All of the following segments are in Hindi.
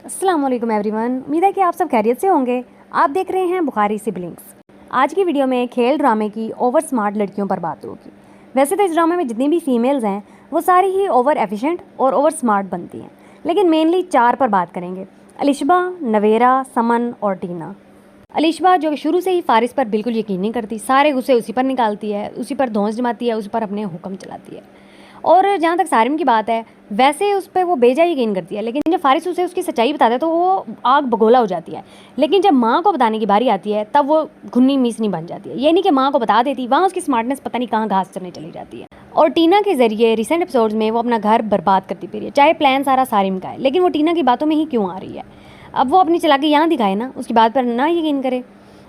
अस्सलाम वालेकुम एवरीवन, उम्मीद है कि आप सब खैरियत से होंगे। आप देख रहे हैं बुखारी सिबलिंग्स। आज की वीडियो में खेल ड्रामे की ओवर स्मार्ट लड़कियों पर बात होगी। वैसे तो इस ड्रामे में जितनी भी फीमेल्स हैं वो सारी ही ओवर एफिशिएंट और ओवर स्मार्ट बनती हैं, लेकिन मेनली 4 पर बात करेंगे: अलिशबा, नवेरा, समन और टीना। अलिशबा जो कि शुरू से ही फारिस पर बिल्कुल यकीन नहीं करती, सारे गुस्से उसी पर निकालती है, उसी पर धौंस जमाती है, उसी पर अपने हुक्म चलाती है। और जहाँ तक सारिम की बात है, वैसे उस पर वो बेजा यकीन करती है, लेकिन जब फारिस उसे उसकी सच्चाई बताता है तो वो आग बगोला हो जाती है। लेकिन जब माँ को बताने की बारी आती है तब वो घुन्नी मीसनी बन जाती है। ये नहीं कि माँ को बता देती, वहाँ उसकी स्मार्टनेस पता नहीं कहाँ घास चरने चली जाती है। और टीना के ज़रिए रिसेंट एपिसोड्स में वो अपना घर बर्बाद करती फिर है, चाहे प्लान सारा सारिम का है, लेकिन वो टीना की बातों में ही क्यों आ रही है। अब वो अपनी चालाकी यहाँ दिखाए ना, उसकी बात पर ना यकीन करे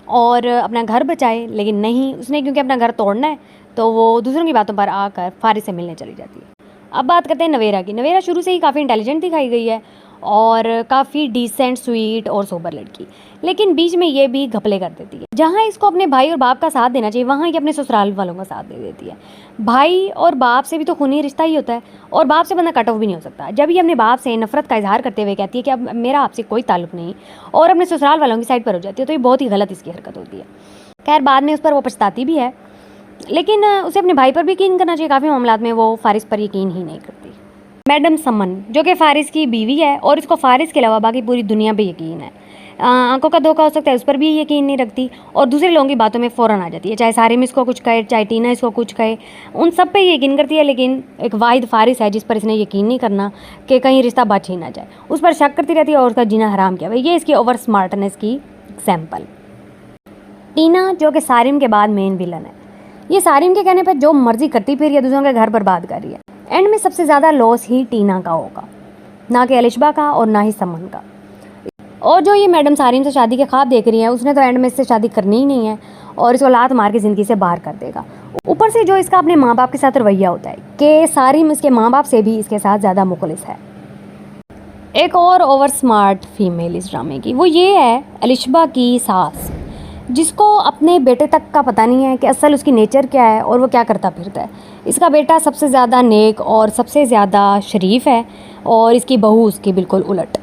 और अपना घर बचाए, लेकिन नहीं, उसने क्योंकि अपना घर तोड़ना है तो वो दूसरों की बातों पर आकर फारिस से मिलने चली जाती है। अब बात करते हैं नवेरा की। नवेरा शुरू से ही काफ़ी इंटेलिजेंट दिखाई गई है और काफ़ी डिसेंट, स्वीट और सोबर लड़की, लेकिन बीच में ये भी घपले कर देती है। जहाँ इसको अपने भाई और बाप का साथ देना चाहिए, वहाँ ये अपने ससुराल वालों का साथ दे देती है। भाई और बाप से भी तो खूनी रिश्ता ही होता है और बाप से बंदा कट ऑफ भी नहीं हो सकता। जब ये अपने बाप से नफरत का इजहार करते हुए कहती है कि अब मेरा आपसे कोई ताल्लुक नहीं, और अपने ससुराल वालों की साइड पर हो जाती है, तो ये बहुत ही गलत इसकी हरकत होती है। खैर बाद में उस पर वो पछताती भी है, लेकिन उसे अपने भाई पर भी यकीन करना चाहिए। काफ़ी मामलात में वो फारिस पर यकीन ही नहीं करती। मैडम समन जो कि फारिस की बीवी है और इसको फारिस के अलावा बाकी पूरी दुनिया पे यकीन है। आंखों का धोखा हो सकता है, उस पर भी यकीन नहीं रखती और दूसरे लोगों की बातों में फ़ौरन आ जाती है, चाहे सारिम इसको कुछ कहे, चाहे टीना इसको कुछ कहे, उन सब पे यकीन करती है। लेकिन एक वाहिद फारिस है जिस पर इसने यकीन नहीं करना कि कहीं रिश्ता बच ही ना जाए, उस पर शक करती रहती है और उसका जीना हराम किया। भाई ये इसकी ओवर स्मार्टनेस की एग्जाम्पल। टीना जो कि सारिम के बाद मेन विलन है, ये सारिम के कहने पर जो मर्जी करती फिर ये दूसरों के घर बर्बाद कर रही है। एंड में सबसे ज़्यादा लॉस ही टीना का होगा, ना कि अलिशबा का और ना ही समन का। और जो ये मैडम सारिम से शादी के ख्वाब देख रही है, उसने तो एंड में इससे शादी करनी ही नहीं है और इसको लात मार के ज़िंदगी से बाहर कर देगा। ऊपर से जो इसका अपने माँ बाप के साथ रवैया होता है कि सारिम इसके माँ बाप से भी इसके साथ ज़्यादा मुखलिस है। एक और ओवर स्मार्ट फीमेल इस ड्रामे की, वो ये है अलिशबा की सास, जिसको अपने बेटे तक का पता नहीं है कि असल उसकी नेचर क्या है और वो क्या करता फिरता है। इसका बेटा सबसे ज़्यादा नेक और सबसे ज़्यादा शरीफ है और इसकी बहू उसकी बिल्कुल उलट।